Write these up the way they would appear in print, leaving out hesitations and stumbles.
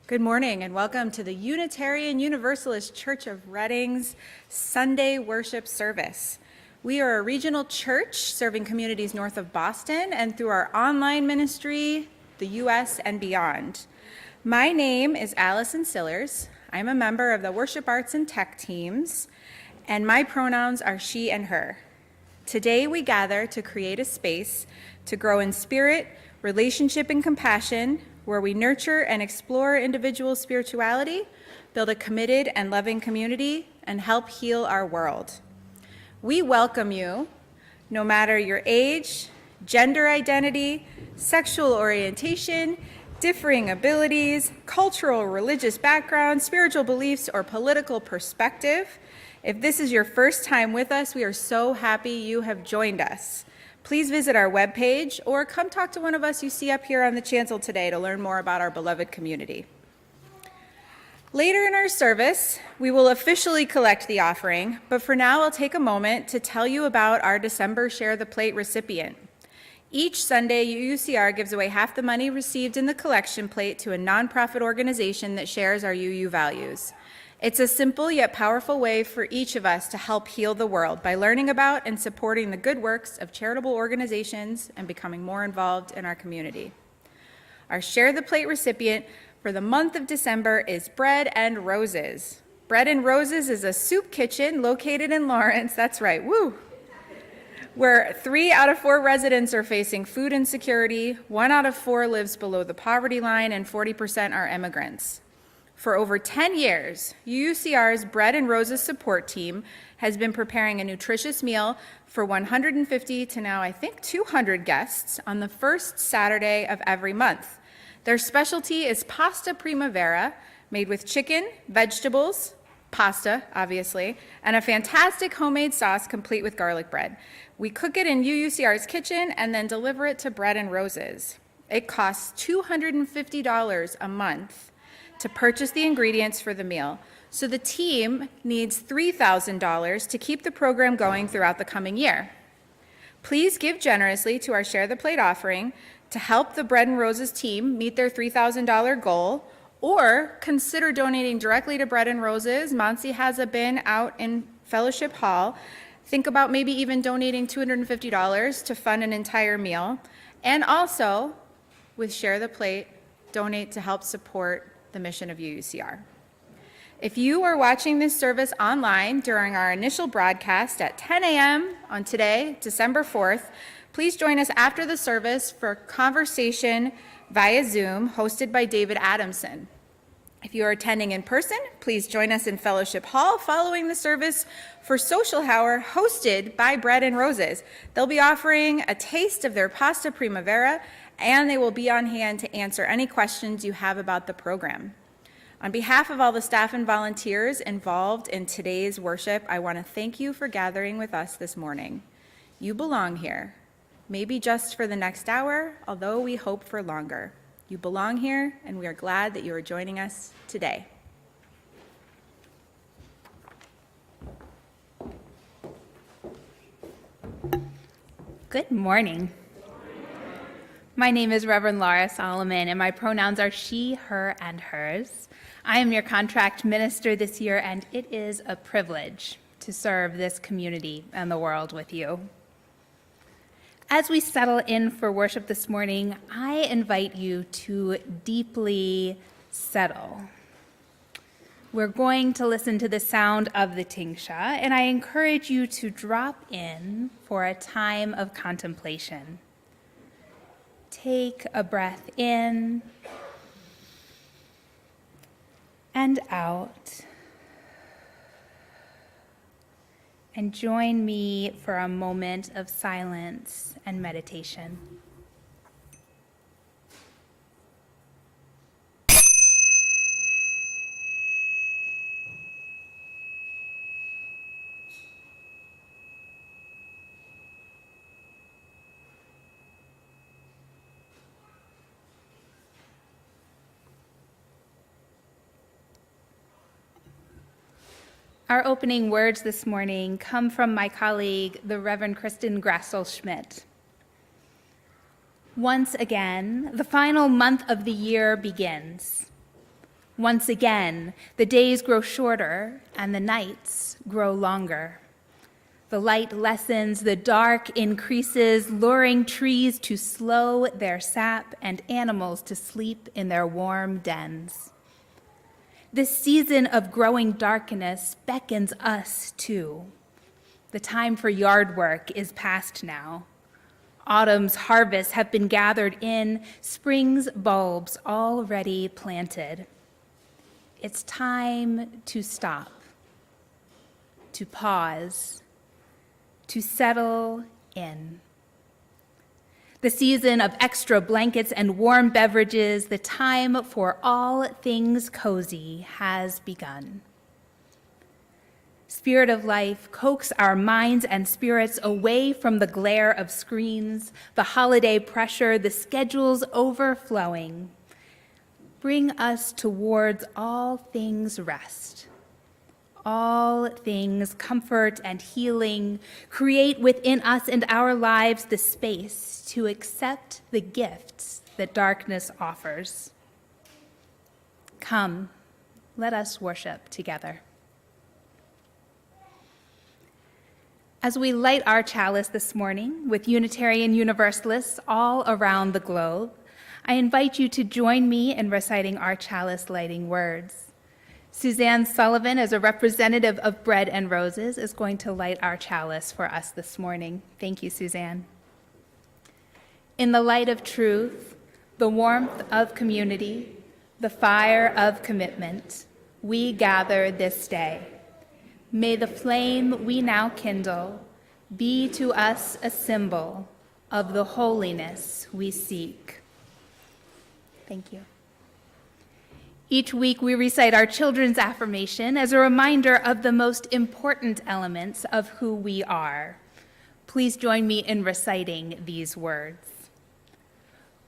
Good morning and welcome to the Unitarian Universalist Church of Reading's Sunday worship service. We are a regional church serving communities north of Boston and through our online ministry, the U.S. and beyond. My name is Allison Sillers. I'm a member of the Worship Arts and Tech teams, and my pronouns are she and her. Today we gather to create a space to grow in spirit, relationship, and compassion, where we nurture and explore individual spirituality, build a committed and loving community, and help heal our world. We welcome you, no matter your age, gender identity, sexual orientation, differing abilities, cultural or religious background, spiritual beliefs, or political perspective. If this is your first time with us, we are so happy you have joined us. Please visit our webpage or come talk to one of us you see up here on the chancel today to learn more about our beloved community. Later in our service, we will officially collect the offering, but for now I'll take a moment to tell you about our December Share the Plate recipient. Each Sunday, UUCR gives away half the money received in the collection plate to a nonprofit organization that shares our UU values. It's a simple yet powerful way for each of us to help heal the world by learning about and supporting the good works of charitable organizations and becoming more involved in our community. Our Share the Plate recipient for the month of December is Bread and Roses. Bread and Roses is a soup kitchen located in Lawrence, that's right, woo, where 3 out of 4 residents are facing food insecurity, 1 out of 4 lives below the poverty line, and 40% are immigrants. For over 10 years, UUCR's Bread and Roses support team has been preparing a nutritious meal for 150 to now I think 200 guests on the first Saturday of every month. Their specialty is pasta primavera, made with chicken, vegetables, pasta, obviously, and a fantastic homemade sauce complete with garlic bread. We cook it in UUCR's kitchen and then deliver it to Bread and Roses. It costs $250 a month to purchase the ingredients for the meal, so the team needs $3,000 to keep the program going throughout the coming year. Please give generously to our Share the Plate offering to help the Bread and Roses team meet their $3,000 goal, or consider donating directly to Bread and Roses. Monsi has a bin out in Fellowship Hall. Think about maybe even donating $250 to fund an entire meal, and also with Share the Plate, donate to help support the mission of UUCR. If you are watching this service online during our initial broadcast at 10 a.m. on today, December 4th, please join us after the service for a conversation via Zoom hosted by David Adamson. If you are attending in person, please join us in Fellowship Hall following the service for social hour hosted by Bread and Roses. They'll be offering a taste of their pasta primavera, and they will be on hand to answer any questions you have about the program. On behalf of all the staff and volunteers involved in today's worship, I want to thank you for gathering with us this morning. You belong here, maybe just for the next hour, although we hope for longer. You belong here, and we are glad that you are joining us today. Good morning. My name is Reverend Laura Solomon, and my pronouns are she, her, and hers. I am your contract minister this year, and it is a privilege to serve this community and the world with you. As we settle in for worship this morning, I invite you to deeply settle. We're going to listen to the sound of the tingsha, and I encourage you to drop in for a time of contemplation. Take a breath in and out, and join me for a moment of silence and meditation. Our opening words this morning come from my colleague, the Reverend Kristen Grassel-Schmidt. Once again, the final month of the year begins. Once again, the days grow shorter and the nights grow longer. The light lessens, the dark increases, luring trees to slow their sap and animals to sleep in their warm dens. This season of growing darkness beckons us too. The time for yard work is past now. Autumn's harvests have been gathered in, spring's bulbs already planted. It's time to stop, to pause, to settle in. The season of extra blankets and warm beverages, the time for all things cozy has begun. Spirit of life, coax our minds and spirits away from the glare of screens, the holiday pressure, the schedules overflowing. Bring us towards all things rest, all things comfort and healing. Create within us and our lives the space to accept the gifts that darkness offers. Come, let us worship together. As we light our chalice this morning with Unitarian Universalists all around the globe, I invite you to join me in reciting our chalice lighting words. Suzanne Sullivan, as a representative of Bread and Roses, is going to light our chalice for us this morning. Thank you, Suzanne. In the light of truth, the warmth of community, the fire of commitment, we gather this day. May the flame we now kindle be to us a symbol of the holiness we seek. Thank you. Each week we recite our children's affirmation as a reminder of the most important elements of who we are. Please join me in reciting these words.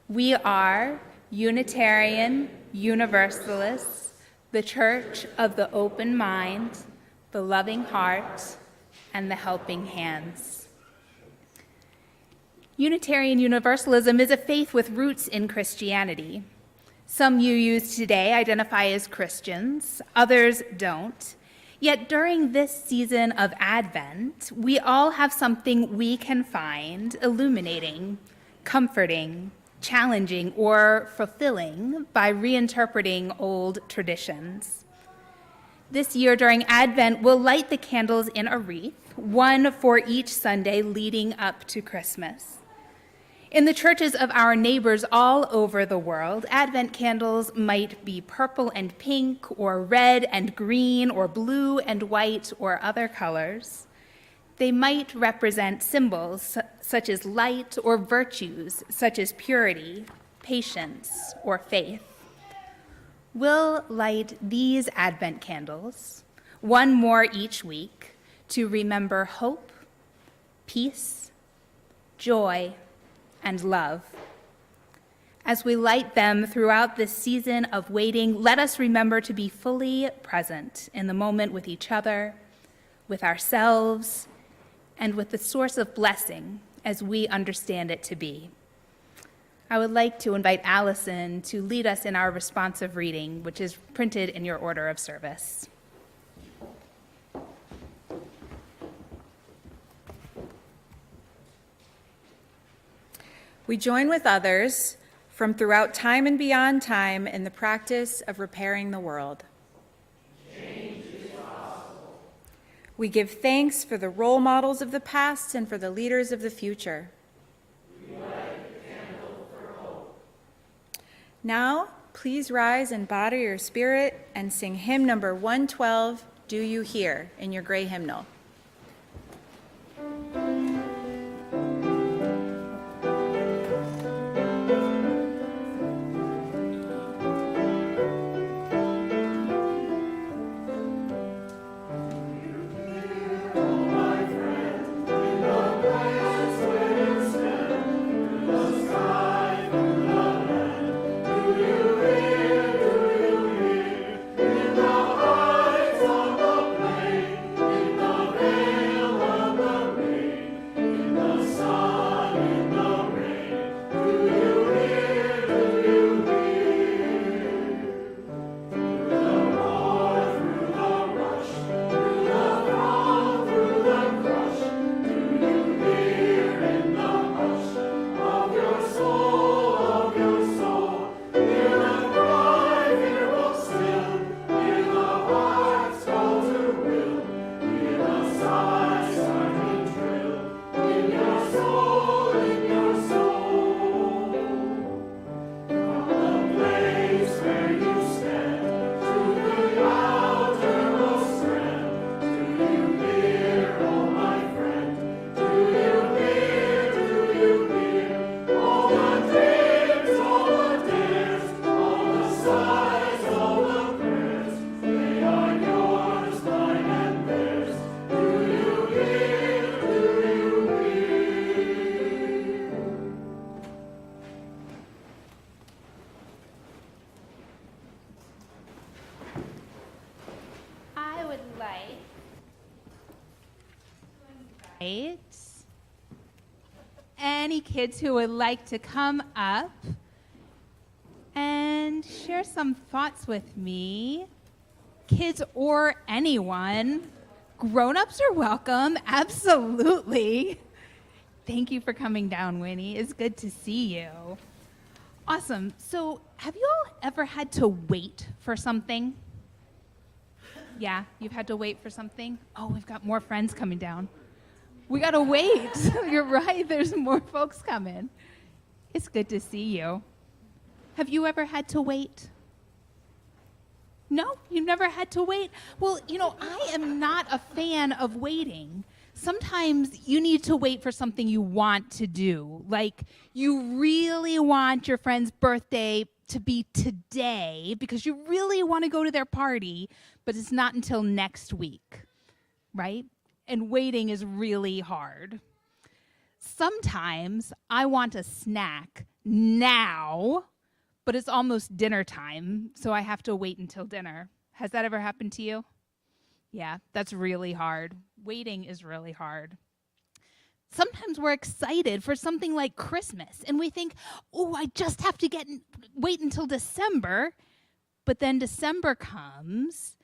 We are Unitarian Universalists, the Church of the open mind, the loving heart, and the helping hands. Unitarian Universalism is a faith with roots in Christianity. Some UUs today identify as Christians, others don't. Yet during this season of Advent, we all have something we can find illuminating, comforting, challenging, or fulfilling by reinterpreting old traditions. This year during Advent, we'll light the candles in a wreath, one for each Sunday leading up to Christmas. In the churches of our neighbors all over the world, Advent candles might be purple and pink, or red and green, or blue and white, or other colors. They might represent symbols such as light, or virtues such as purity, patience, or faith. We'll light these Advent candles, one more each week, to remember hope, peace, joy, and love. As we light them throughout this season of waiting, let us remember to be fully present in the moment with each other, with ourselves, and with the source of blessing as we understand it to be. I would like to invite Allison to lead us in our responsive reading, which is printed in your order of service. We join with others from throughout time and beyond time in the practice of repairing the world. Change is possible. We give thanks for the role models of the past and for the leaders of the future. Now, please rise and body your spirit and sing hymn number 112, Do You Hear, in your gray hymnal. The Right. Any kids who would like to come up and share some thoughts with me? Kids or anyone. Grown-ups are welcome, absolutely. Thank you for coming down, Winnie. It's good to see you. Awesome. So, have you all ever had to wait for something? Yeah, you've had to wait for something? Oh, we've got more friends coming down. We gotta wait. You're right, there's more folks coming. It's good to see you. Have you ever had to wait? No, you've never had to wait? Well, I am not a fan of waiting. Sometimes you need to wait for something you want to do. Like, you really want your friend's birthday to be today because you really want to go to their party, but it's not until next week, right? And waiting is really hard. Sometimes I want a snack now, but it's almost dinner time, so I have to wait until dinner. Has that ever happened to you? Yeah, that's really hard. Waiting is really hard. Sometimes we're excited for something like Christmas, and we think, oh, I just have to wait until December. But then December comes,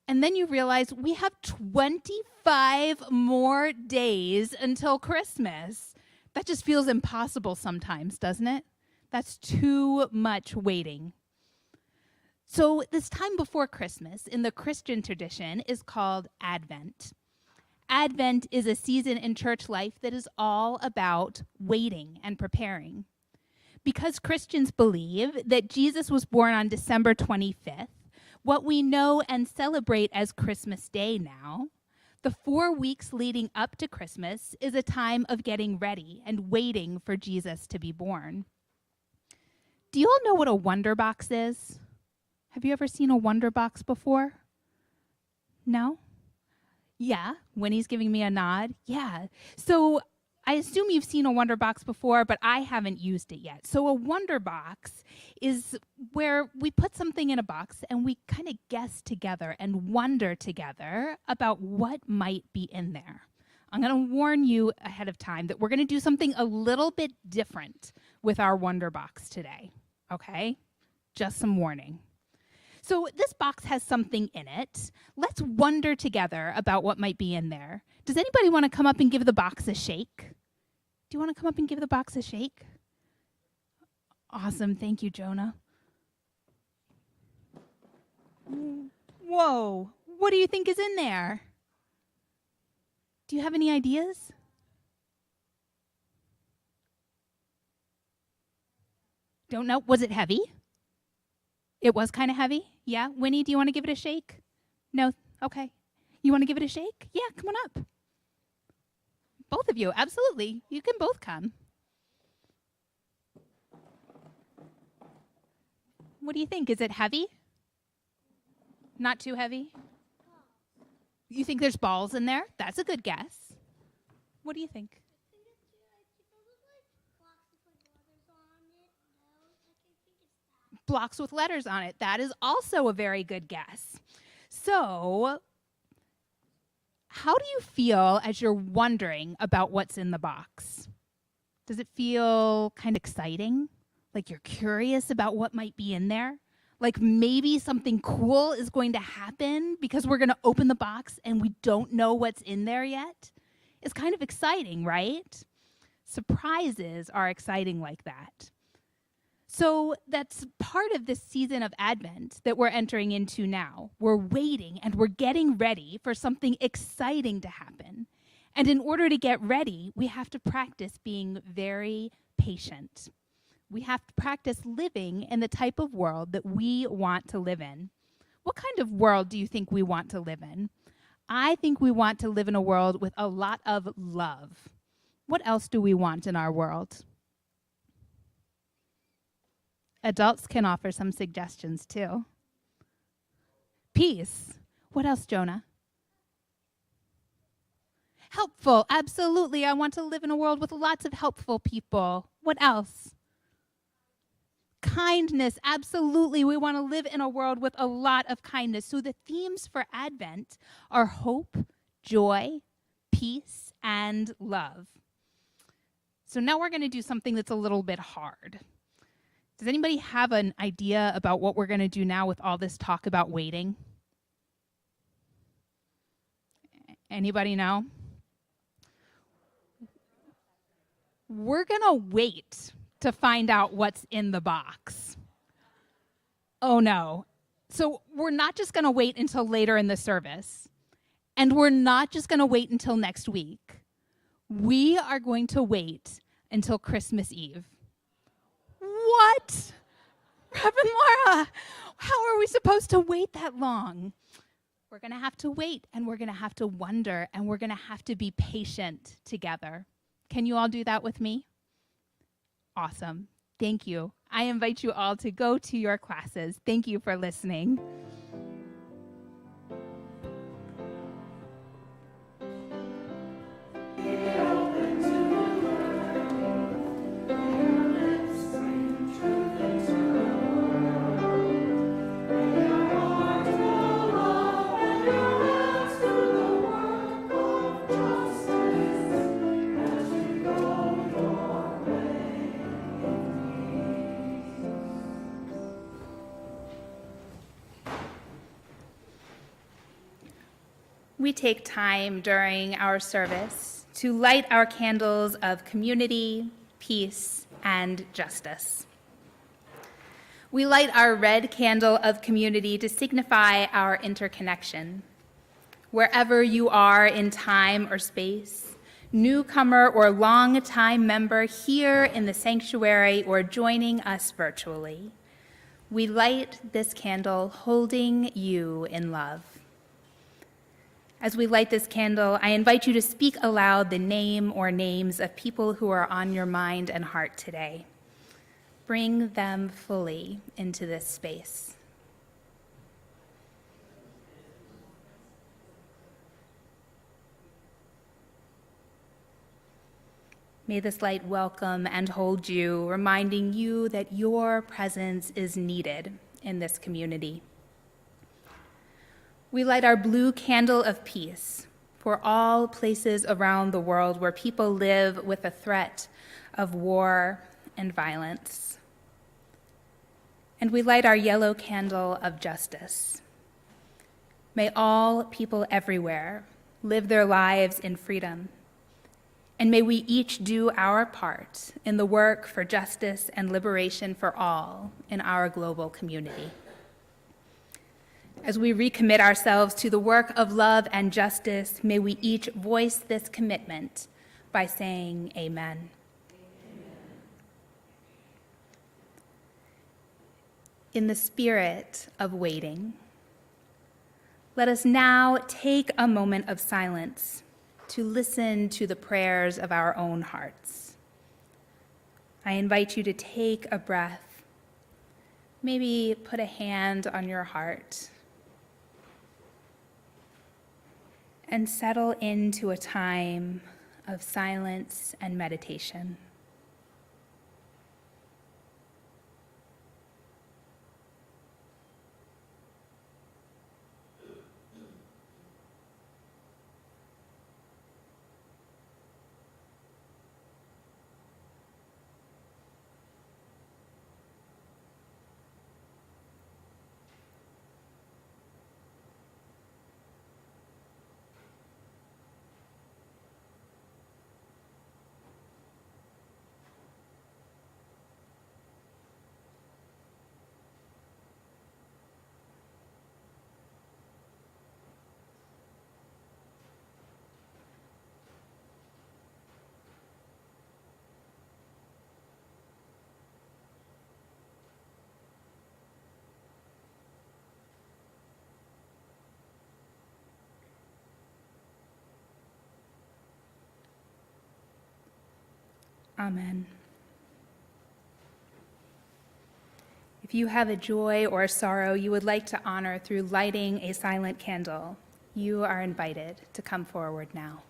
and then you realize we have 25 more days until Christmas. That just feels impossible sometimes, doesn't it? That's too much waiting. So this time before Christmas in the Christian tradition is called Advent. Advent is a season in church life that is all about waiting and preparing. Because Christians believe that Jesus was born on December 25th, what we know and celebrate as Christmas Day now, the 4 weeks leading up to Christmas is a time of getting ready and waiting for Jesus to be born. Do you all know what a wonder box is? Have you ever seen a wonder box before? No? Yeah, Winnie's giving me a nod. Yeah. So I assume you've seen a wonder box before, but I haven't used it yet. So a wonder box is where we put something in a box and we kind of guess together and wonder together about what might be in there. I'm going to warn you ahead of time that we're going to do something a little bit different with our wonder box today, okay? Just some warning. So this box has something in it. Let's wonder together about what might be in there. Does anybody want to come up and give the box a shake? Do you want to come up and give the box a shake? Awesome. Thank you, Jonah. Whoa. What do you think is in there? Do you have any ideas? Don't know. Was it heavy? It was kind of heavy? Yeah? Winnie, do you want to give it a shake? No? Okay. You want to give it a shake? Yeah, come on up. Both of you, absolutely. You can both come. What do you think? Is it heavy? Not too heavy? You think there's balls in there? That's a good guess. What do you think? Blocks with letters on it. That is also a very good guess. So, how do you feel as you're wondering about what's in the box? Does it feel kind of exciting? Like you're curious about what might be in there? Like maybe something cool is going to happen because we're going to open the box and we don't know what's in there yet? It's kind of exciting, right? Surprises are exciting like that. So that's part of this season of Advent that we're entering into now. We're waiting and we're getting ready for something exciting to happen. And in order to get ready, we have to practice being very patient. We have to practice living in the type of world that we want to live in. What kind of world do you think we want to live in? I think we want to live in a world with a lot of love. What else do we want in our world? Adults can offer some suggestions too. Peace. What else, Jonah? Helpful. Absolutely. I want to live in a world with lots of helpful people. What else? Kindness. Absolutely. We want to live in a world with a lot of kindness. So the themes for Advent are hope, joy, peace, and love. So now we're going to do something that's a little bit hard. Does anybody have an idea about what we're going to do now with all this talk about waiting? Anybody know? We're going to wait to find out what's in the box. Oh no. So we're not just going to wait until later in the service. And we're not just going to wait until next week. We are going to wait until Christmas Eve. What? Reverend Laura, how are we supposed to wait that long? We're going to have to wait, and we're going to have to wonder, and we're going to have to be patient together. Can you all do that with me? Awesome. Thank you. I invite you all to go to your classes. Thank you for listening. We take time during our service to light our candles of community, peace, and justice. We light our red candle of community to signify our interconnection. Wherever you are in time or space, newcomer or long-time member here in the sanctuary or joining us virtually, we light this candle holding you in love. As we light this candle, I invite you to speak aloud the name or names of people who are on your mind and heart today. Bring them fully into this space. May this light welcome and hold you, reminding you that your presence is needed in this community. We light our blue candle of peace for all places around the world where people live with the threat of war and violence. And we light our yellow candle of justice. May all people everywhere live their lives in freedom. And may we each do our part in the work for justice and liberation for all in our global community. As we recommit ourselves to the work of love and justice, may we each voice this commitment by saying amen. In the spirit of waiting, let us now take a moment of silence to listen to the prayers of our own hearts. I invite you to take a breath, maybe put a hand on your heart, and settle into a time of silence and meditation. Amen. If you have a joy or a sorrow you would like to honor through lighting a silent candle, you are invited to come forward now.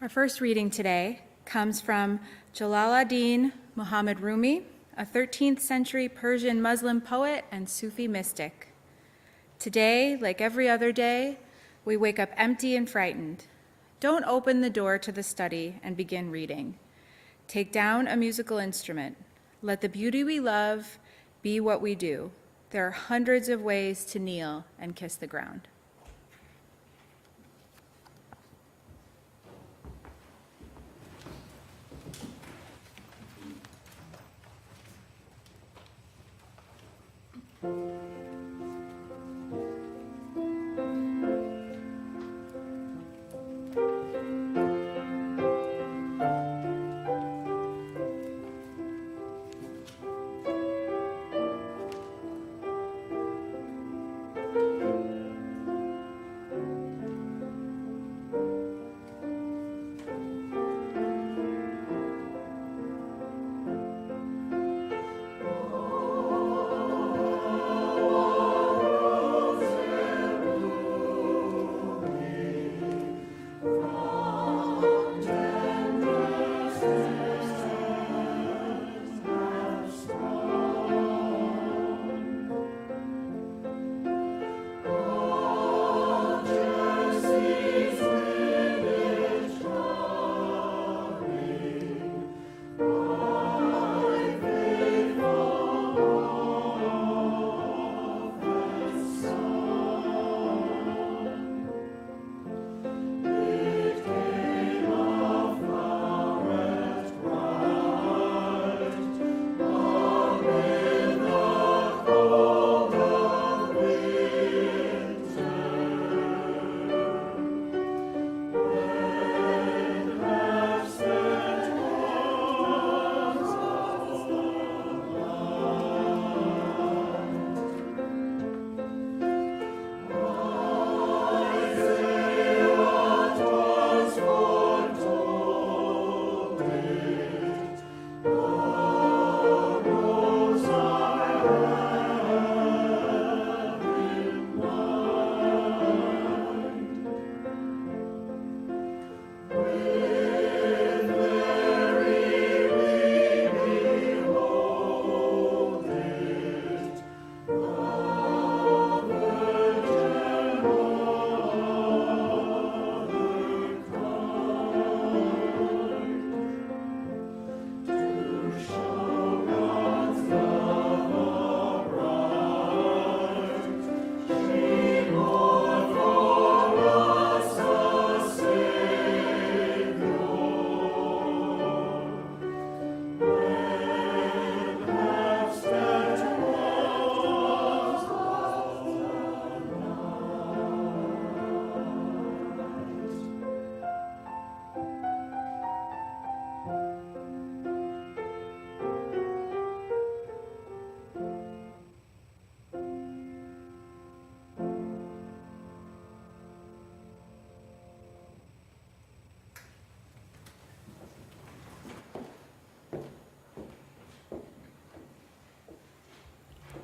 Our first reading today comes from Jalaluddin Muhammad Rumi, a 13th century Persian Muslim poet and Sufi mystic. Today, like every other day, we wake up empty and frightened. Don't open the door to the study and begin reading. Take down a musical instrument. Let the beauty we love be what we do. There are hundreds of ways to kneel and kiss the ground.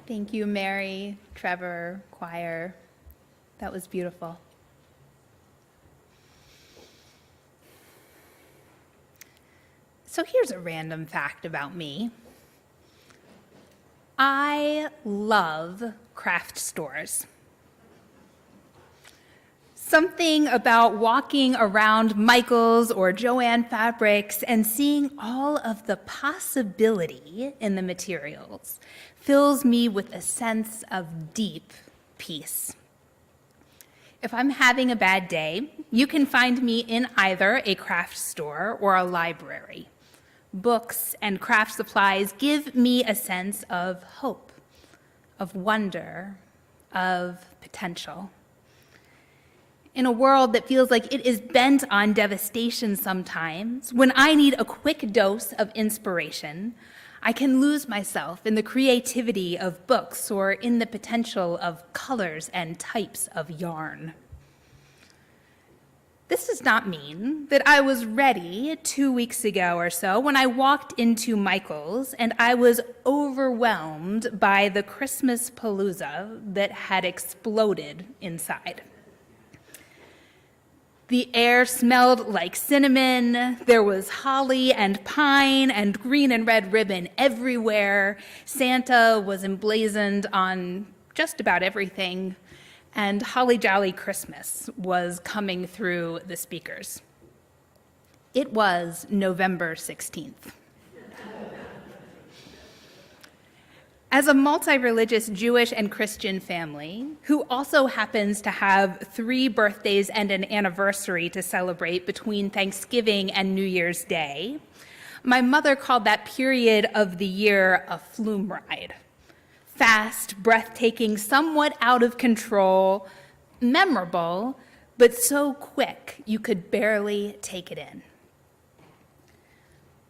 Thank you, Mary, Trevor, choir. That was beautiful. So here's a random fact about me. I love craft stores. Something about walking around Michael's or Joann Fabrics and seeing all of the possibility in the materials fills me with a sense of deep peace. If I'm having a bad day, you can find me in either a craft store or a library. Books and craft supplies give me a sense of hope, of wonder, of potential. In a world that feels like it is bent on devastation sometimes, when I need a quick dose of inspiration, I can lose myself in the creativity of books or in the potential of colors and types of yarn. This does not mean that I was ready 2 weeks ago or so when I walked into Michael's and I was overwhelmed by the Christmas palooza that had exploded inside. The air smelled like cinnamon. There was holly and pine and green and red ribbon everywhere. Santa was emblazoned on just about everything. And Holly Jolly Christmas was coming through the speakers. It was November 16th. As a multi-religious Jewish and Christian family, who also happens to have 3 birthdays and an anniversary to celebrate between Thanksgiving and New Year's Day, my mother called that period of the year a flume ride. Fast, breathtaking, somewhat out of control, memorable, but so quick you could barely take it in.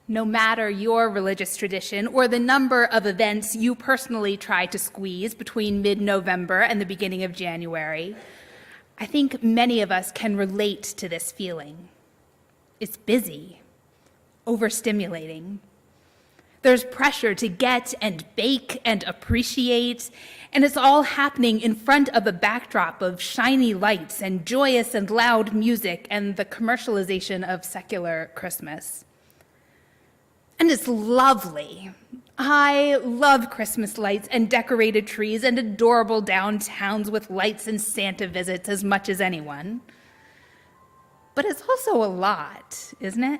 No matter your religious tradition or the number of events you personally try to squeeze between mid-November and the beginning of January, I think many of us can relate to this feeling. It's busy, overstimulating. There's pressure to get and bake and appreciate, and it's all happening in front of a backdrop of shiny lights and joyous and loud music and the commercialization of secular Christmas. And it's lovely. I love Christmas lights and decorated trees and adorable downtowns with lights and Santa visits as much as anyone. But it's also a lot, isn't it?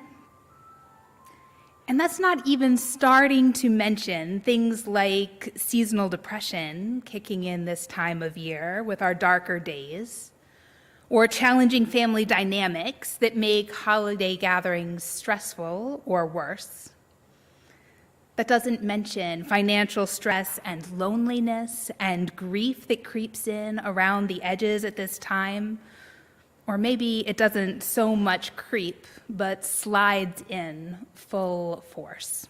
And that's not even starting to mention things like seasonal depression kicking in this time of year with our darker days, or challenging family dynamics that make holiday gatherings stressful or worse. That doesn't mention financial stress and loneliness and grief that creeps in around the edges at this time. Or maybe it doesn't so much creep, but slides in full force.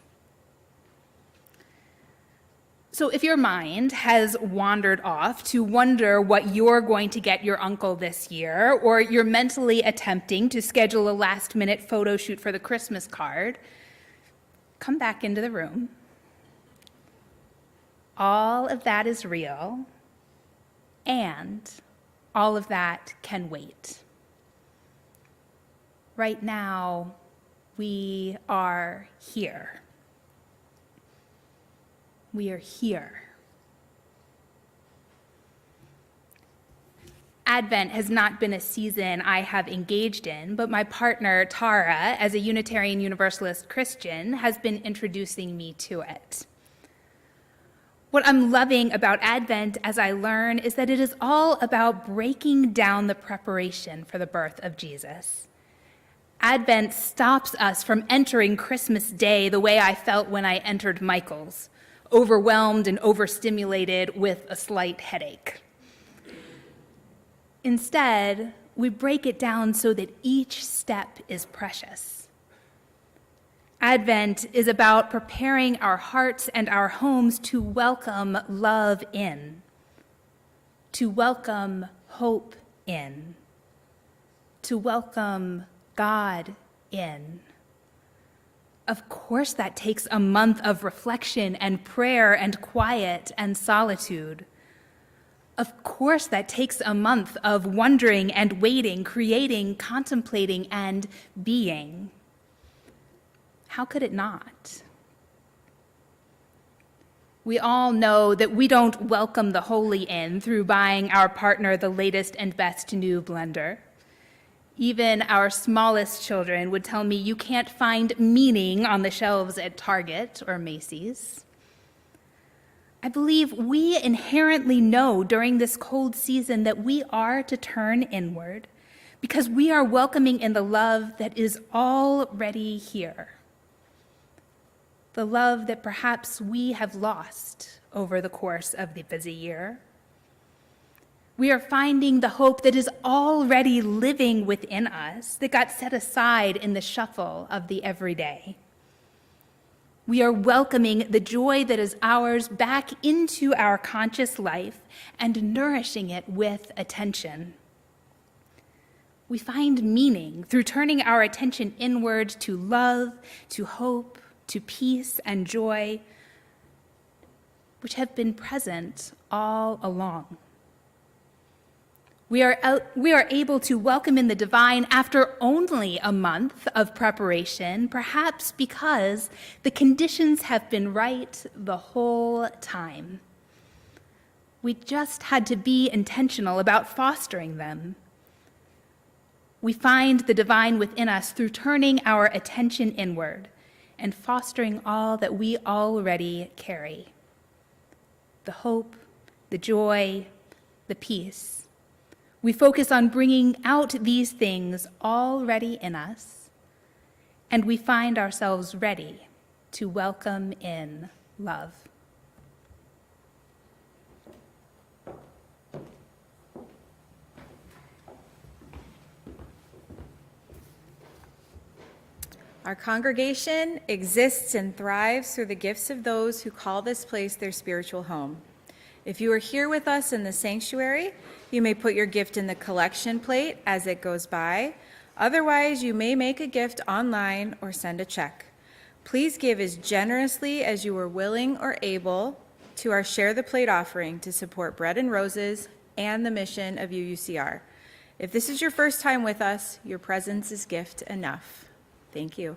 So if your mind has wandered off to wonder what you're going to get your uncle this year, or you're mentally attempting to schedule a last-minute photo shoot for the Christmas card, come back into the room. All of that is real, and all of that can wait. Right now, we are here. We are here. Advent has not been a season I have engaged in, but my partner, Tara, as a Unitarian Universalist Christian, has been introducing me to it. What I'm loving about Advent as I learn is that it is all about breaking down the preparation for the birth of Jesus. Advent stops us from entering Christmas Day the way I felt when I entered Michael's, overwhelmed and overstimulated with a slight headache. Instead, we break it down so that each step is precious. Advent is about preparing our hearts and our homes to welcome love in, to welcome hope in, to welcome God in. Of course, that takes a month of reflection and prayer and quiet and solitude. Of course, that takes a month of wondering and waiting, creating, contemplating, and being. How could it not? We all know that we don't welcome the holy in through buying our partner the latest and best new blender. Even our smallest children would tell me you can't find meaning on the shelves at Target or Macy's. I believe we inherently know during this cold season that we are to turn inward because we are welcoming in the love that is already here. The love that perhaps we have lost over the course of the busy year. We are finding the hope that is already living within us, that got set aside in the shuffle of the everyday. We are welcoming the joy that is ours back into our conscious life and nourishing it with attention. We find meaning through turning our attention inward to love, to hope, to peace and joy, which have been present all along. We are able to welcome in the divine after only a month of preparation, perhaps because the conditions have been right the whole time. We just had to be intentional about fostering them. We find the divine within us through turning our attention inward and fostering all that we already carry: the hope, the joy, the peace. We focus on bringing out these things already in us, and we find ourselves ready to welcome in love. Our congregation exists and thrives through the gifts of those who call this place their spiritual home. If you are here with us in the sanctuary, you may put your gift in the collection plate as it goes by. Otherwise, you may make a gift online or send a check. Please give as generously as you are willing or able to our Share the Plate offering to support Bread and Roses and the mission of UUCR. If this is your first time with us, your presence is gift enough. Thank you.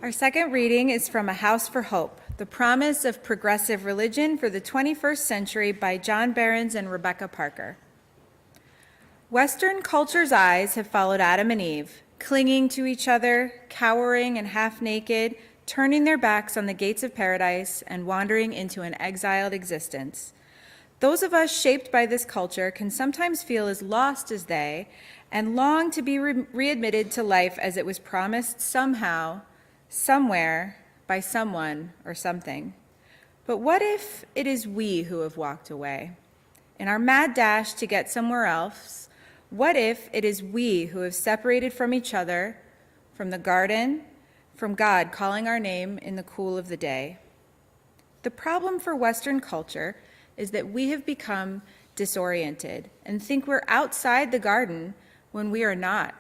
Our second reading is from A House for Hope, The Promise of Progressive Religion for the 21st Century by John Behrens and Rebecca Parker. Western culture's eyes have followed Adam and Eve, clinging to each other, cowering and half naked, turning their backs on the gates of paradise and wandering into an exiled existence. Those of us shaped by this culture can sometimes feel as lost as they and long to be readmitted to life as it was promised somehow, somewhere, by someone or something. But what if it is we who have walked away? In our mad dash to get somewhere else, what if it is we who have separated from each other, from the garden, from God calling our name in the cool of the day? The problem for Western culture is that we have become disoriented and think we're outside the garden when we are not.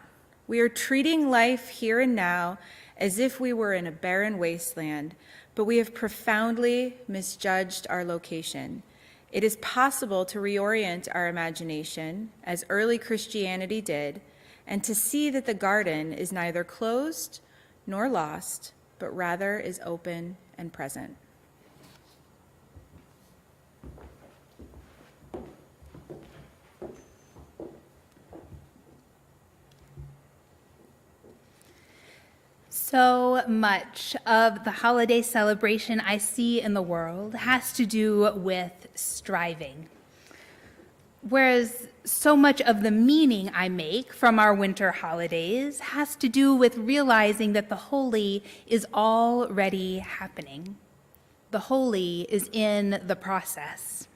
We are treating life here and now as if we were in a barren wasteland, but we have profoundly misjudged our location. It is possible to reorient our imagination, as early Christianity did, and to see that the garden is neither closed nor lost, but rather is open and present. So much of the holiday celebration I see in the world has to do with striving. Whereas so much of the meaning I make from our winter holidays has to do with realizing that the holy is already happening. The holy is in the process.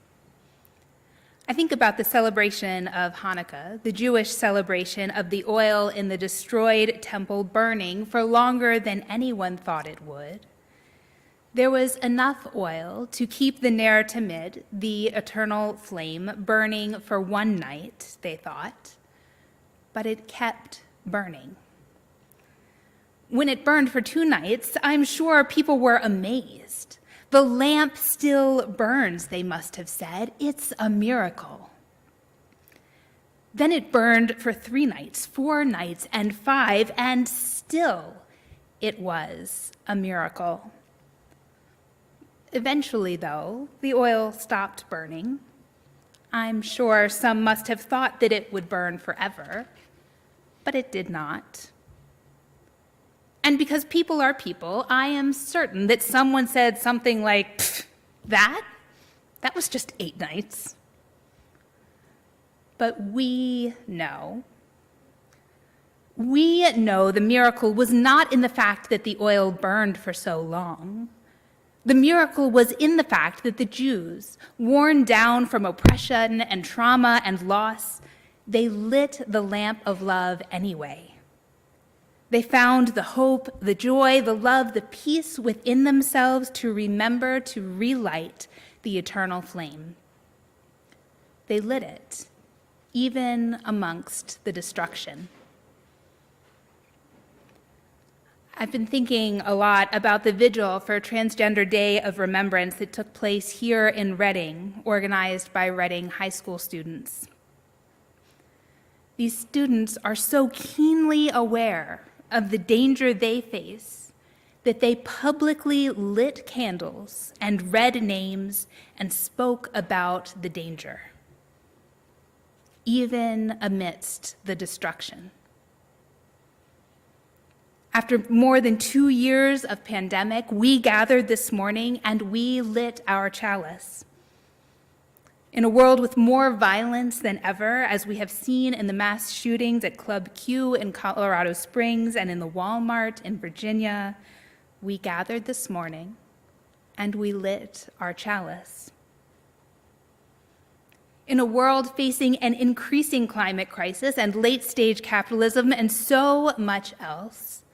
I think about the celebration of Hanukkah, the Jewish celebration of the oil in the destroyed temple burning for longer than anyone thought it would. There was enough oil to keep the Ner Tamid, the eternal flame, burning for one night, they thought, but it kept burning. When it burned for 2 nights, I'm sure people were amazed. The lamp still burns, they must have said. It's a miracle. Then it burned for 3 nights, 4 nights, and 5, and still it was a miracle. Eventually, though, the oil stopped burning. I'm sure some must have thought that it would burn forever, but it did not. And because people are people, I am certain that someone said something like, that was just 8 nights. But we know. We know the miracle was not in the fact that the oil burned for so long. The miracle was in the fact that the Jews, worn down from oppression and trauma and loss, they lit the lamp of love anyway. They found the hope, the joy, the love, the peace within themselves to remember to relight the eternal flame. They lit it, even amongst the destruction. I've been thinking a lot about the vigil for Transgender Day of Remembrance that took place here in Reading, organized by Reading high school students. These students are so keenly aware of the danger they face that they publicly lit candles and read names and spoke about the danger, even amidst the destruction. After more than 2 years of pandemic, we gathered this morning and we lit our chalice. In a world with more violence than ever, as we have seen in the mass shootings at Club Q in Colorado Springs and in the Walmart in Virginia, we gathered this morning and we lit our chalice. In a world facing an increasing climate crisis and late-stage capitalism and so much else,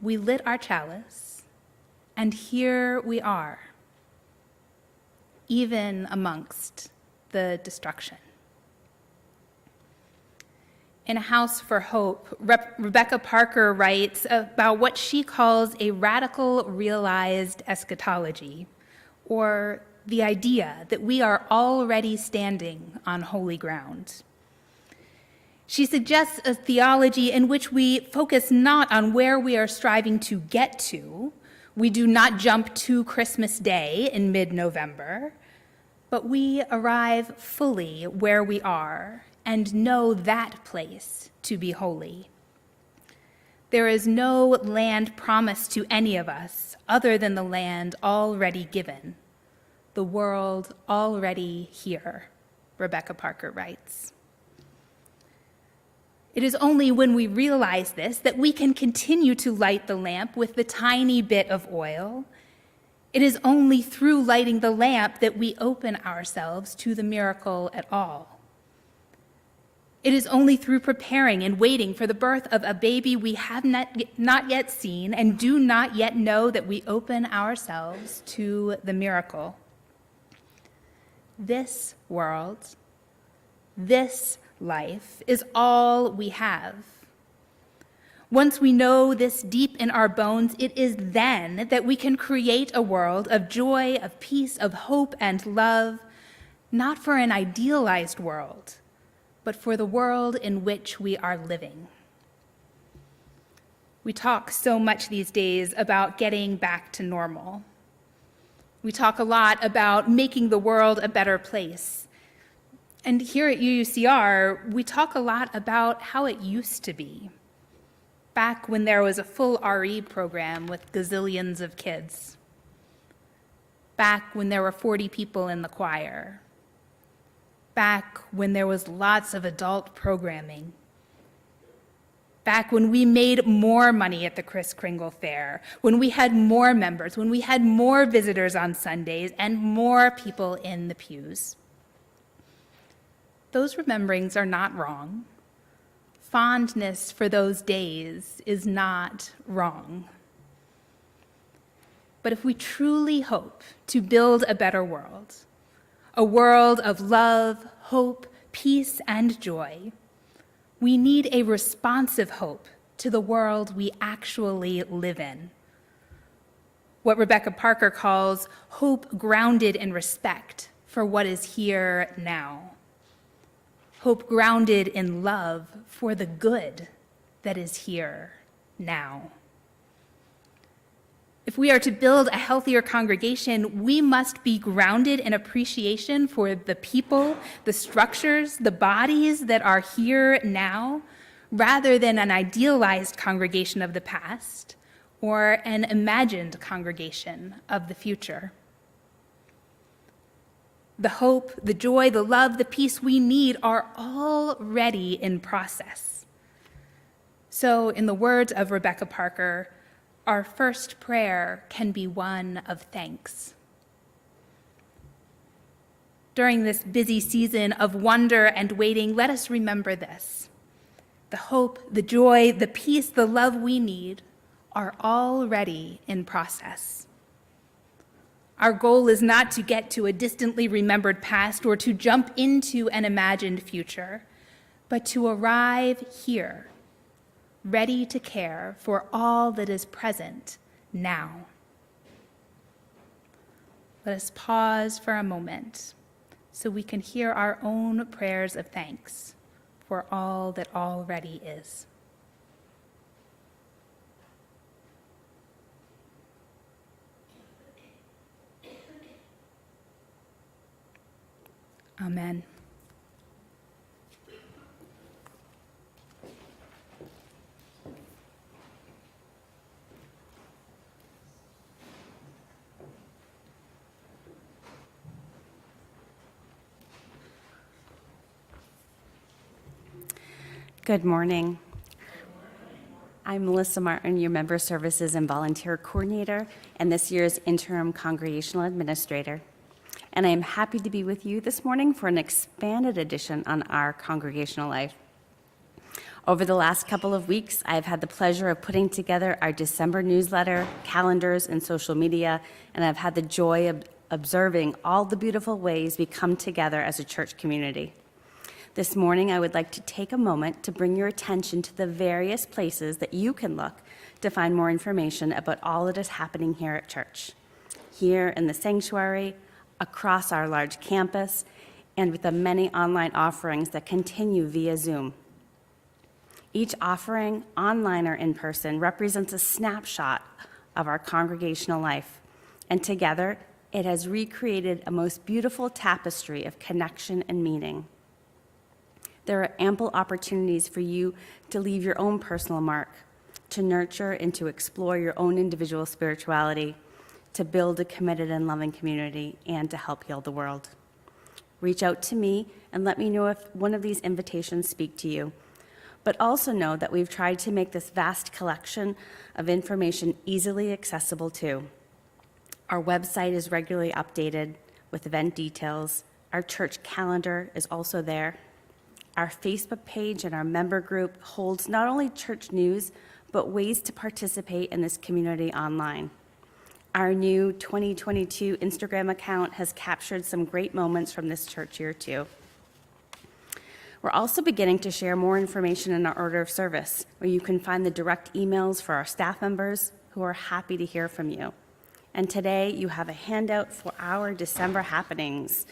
we lit our chalice, and here we are, even amongst the destruction. In A House for Hope, Rebecca Parker writes about what she calls a radical realized eschatology, or the idea that we are already standing on holy ground. She suggests a theology in which we focus not on where we are striving to get to. We do not jump to Christmas Day in mid-November, but we arrive fully where we are and know that place to be holy. There is no land promised to any of us other than the land already given, the world already here, Rebecca Parker writes. It is only when we realize this that we can continue to light the lamp with the tiny bit of oil. It is only through lighting the lamp that we open ourselves to the miracle at all. It is only through preparing and waiting for the birth of a baby we have not yet seen and do not yet know that we open ourselves to the miracle. This world, this life is all we have. Once we know this deep in our bones, it is then that we can create a world of joy, of peace, of hope and love, not for an idealized world, but for the world in which we are living. We talk so much these days about getting back to normal. We talk a lot about making the world a better place. And here at UUCR, we talk a lot about how it used to be. back when there was a full RE program with gazillions of kids, back when there were 40 people in the choir, back when there was lots of adult programming, back when we made more money at the Kris Kringle Fair, when we had more members, when we had more visitors on Sundays and more people in the pews. Those rememberings are not wrong. Fondness for those days is not wrong. But if we truly hope to build a better world, a world of love, hope, peace, and joy, we need a responsive hope to the world we actually live in. What Rebecca Parker calls hope grounded in respect for what is here now. Hope grounded in love for the good that is here now. If we are to build a healthier congregation, we must be grounded in appreciation for the people, the structures, the bodies that are here now, rather than an idealized congregation of the past or an imagined congregation of the future. The hope, the joy, the love, the peace we need are already in process. So, in the words of Rebecca Parker, our first prayer can be one of thanks. During this busy season of wonder and waiting, let us remember this. The hope, the joy, the peace, the love we need are already in process. Our goal is not to get to a distantly remembered past or to jump into an imagined future, but to arrive here, ready to care for all that is present now. Let us pause for a moment so we can hear our own prayers of thanks for all that already is. Amen. Good morning. I'm Melissa Martin, your Member Services and Volunteer Coordinator, and this year's Interim Congregational Administrator. And I am happy to be with you this morning for an expanded edition on our congregational life. Over the last couple of weeks, I've had the pleasure of putting together our December newsletter, calendars, and social media, and I've had the joy of observing all the beautiful ways we come together as a church community. This morning, I would like to take a moment to bring your attention to the various places that you can look to find more information about all that is happening here at church, here in the sanctuary, across our large campus, and with the many online offerings that continue via Zoom. Each offering, online or in person, represents a snapshot of our congregational life, and together, it has recreated a most beautiful tapestry of connection and meaning. There are ample opportunities for you to leave your own personal mark, to nurture and to explore your own individual spirituality, to build a committed and loving community, and to help heal the world. Reach out to me and let me know if one of these invitations speak to you. But also know that we've tried to make this vast collection of information easily accessible too. Our website is regularly updated with event details. Our church calendar is also there. Our Facebook page and our member group holds not only church news, but ways to participate in this community online. Our new 2022 Instagram account has captured some great moments from this church year too. We're also beginning to share more information in our order of service, where you can find the direct emails for our staff members who are happy to hear from you. And today you have a handout for our December happenings.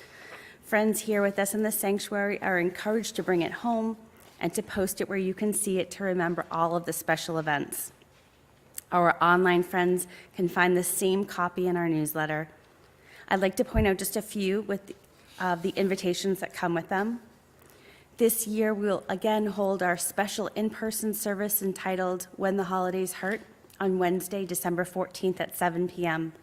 Friends here with us in the sanctuary are encouraged to bring it home and to post it where you can see it to remember all of the special events. Our online friends can find the same copy in our newsletter. I'd like to point out just a few with the invitations that come with them. This year, we'll again hold our special in-person service entitled When the Holidays Hurt on Wednesday, December 14th at 7 p.m.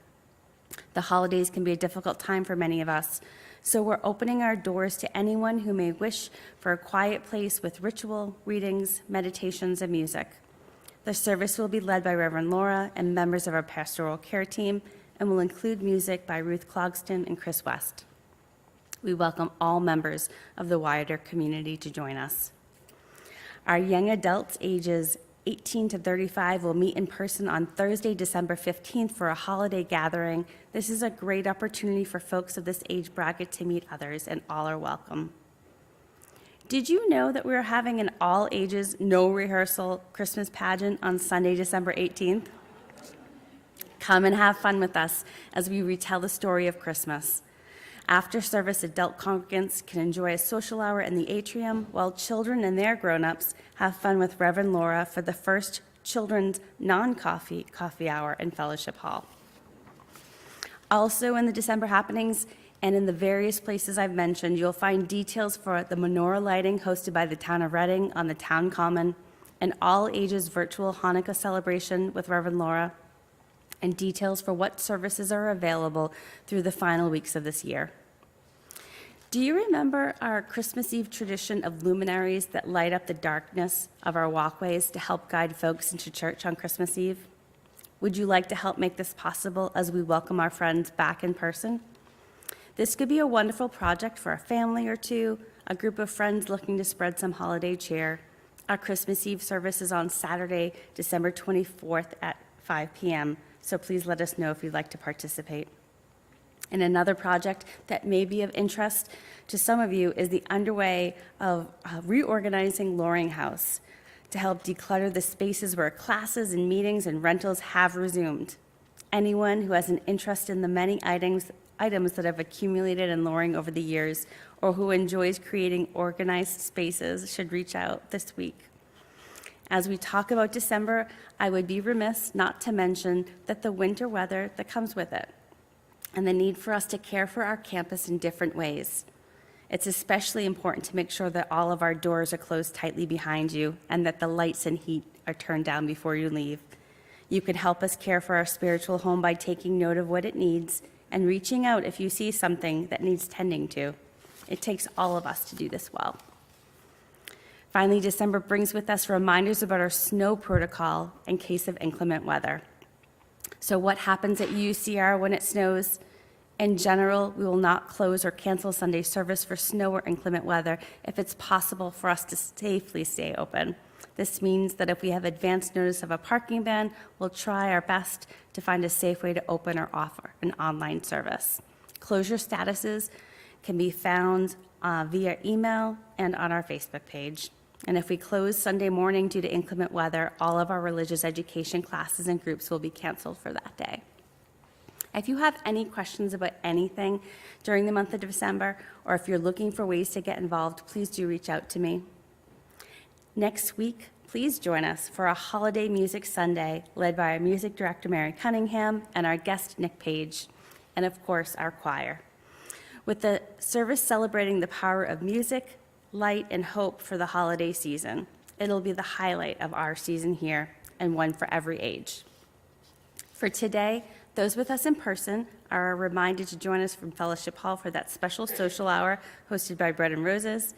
The holidays can be a difficult time for many of us, so we're opening our doors to anyone who may wish for a quiet place with ritual, readings, meditations, and music. The service will be led by Reverend Laura and members of our pastoral care team and will include music by Ruth Clogston and Chris West. We welcome all members of the wider community to join us. Our young adults ages 18 to 35 will meet in person on Thursday, December 15th for a holiday gathering. This is a great opportunity for folks of this age bracket to meet others, and all are welcome. Did you know that we're having an all-ages, no-rehearsal Christmas pageant on Sunday, December 18th? Come and have fun with us as we retell the story of Christmas. After service, adult congregants can enjoy a social hour in the atrium, while children and their grown-ups have fun with Reverend Laura for the first children's non-coffee coffee hour in Fellowship Hall. Also in the December happenings and in the various places I've mentioned, you'll find details for the menorah lighting hosted by the Town of Reading on the Town Common, an all-ages virtual Hanukkah celebration with Reverend Laura, and details for what services are available through the final weeks of this year. Do you remember our Christmas Eve tradition of luminaries that light up the darkness of our walkways to help guide folks into church on Christmas Eve? Would you like to help make this possible as we welcome our friends back in person? This could be a wonderful project for a family or two, a group of friends looking to spread some holiday cheer. Our Christmas Eve service is on Saturday, December 24th at 5 p.m., so please let us know if you'd like to participate. And another project that may be of interest to some of you is the underway of reorganizing Loring House to help declutter the spaces where classes and meetings and rentals have resumed. Anyone who has an interest in the many items that have accumulated in Loring over the years, or who enjoys creating organized spaces, should reach out this week. As we talk about December, I would be remiss not to mention that the winter weather that comes with it, and the need for us to care for our campus in different ways. It's especially important to make sure that all of our doors are closed tightly behind you and that the lights and heat are turned down before you leave. You can help us care for our spiritual home by taking note of what it needs and reaching out if you see something that needs tending to. It takes all of us to do this well. Finally, December brings with us reminders about our snow protocol in case of inclement weather. So what happens at UUCR when it snows? In general, we will not close or cancel Sunday service for snow or inclement weather if it's possible for us to safely stay open. This means that if we have advance notice of a parking ban, we'll try our best to find a safe way to open or offer an online service. Closure statuses can be found via email and on our Facebook page. And if we close Sunday morning due to inclement weather, all of our religious education classes and groups will be canceled for that day. If you have any questions about anything during the month of December, or if you're looking for ways to get involved, please do reach out to me. Next week, please join us for a holiday music Sunday led by our music director, Mary Cunningham, and our guest, Nick Page, and of course, our choir. With the service celebrating the power of music, light, and hope for the holiday season. It'll be the highlight of our season here, and one for every age. For today, those with us in person are reminded to join us from Fellowship Hall for that special social hour hosted by Bread and Roses.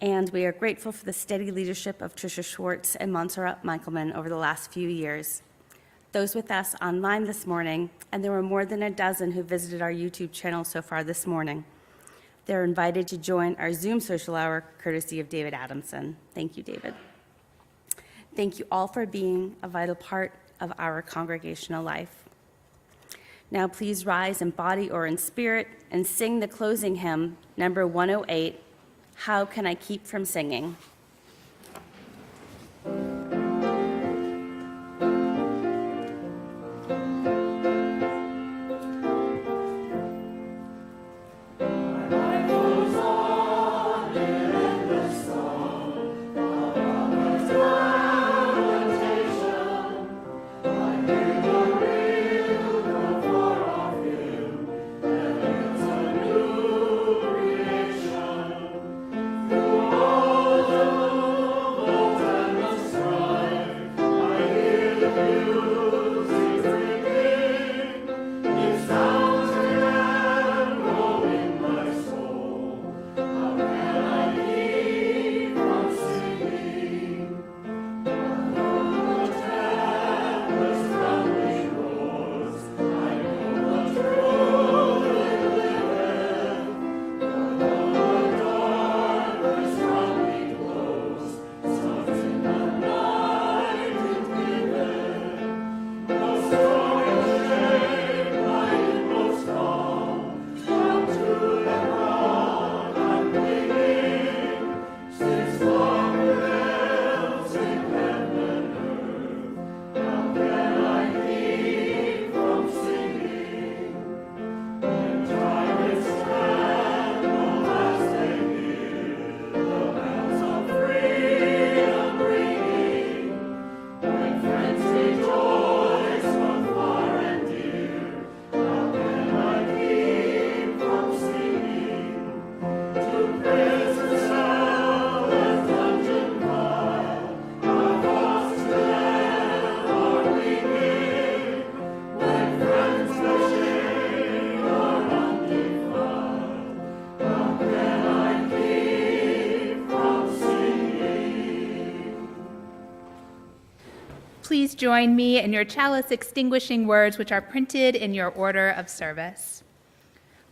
And we are grateful for the steady leadership of Tricia Schwartz and Montserrat Michaelman over the last few years. Those with us online this morning, and there were more than a dozen who visited our YouTube channel so far this morning. They're invited to join our Zoom social hour, courtesy of David Adamson. Thank you, David. Thank you all for being a vital part of our congregational life. Now please rise in body or in spirit and sing the closing hymn, number 108, How Can I Keep From Singing? Oh please join me in your chalice extinguishing words, which are printed in your order of service.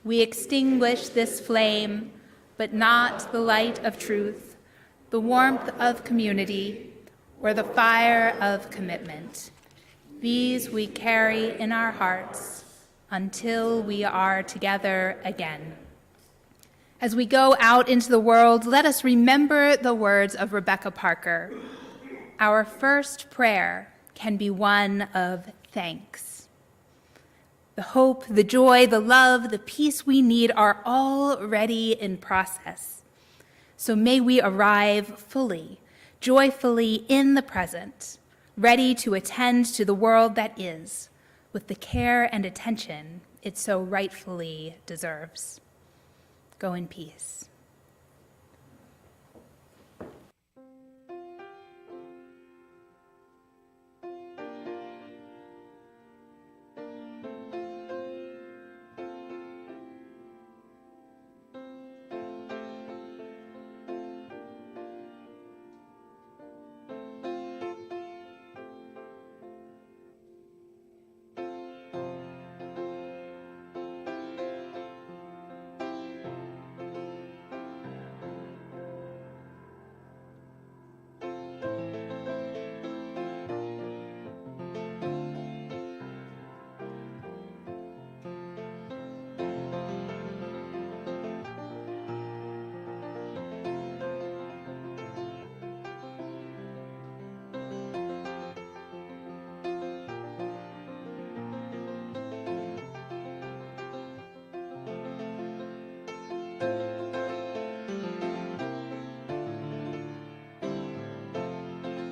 We extinguish this flame, but not the light of truth, the warmth of community, or the fire of commitment. These we carry in our hearts until we are together again. As we go out into the world, let us remember the words of Rebecca Parker. Our first prayer can be one of thanks. The hope, the joy, the love, the peace we need are already in process. So may we arrive fully, joyfully in the present, ready to attend to the world that is, with the care and attention it so rightfully deserves. Go in peace.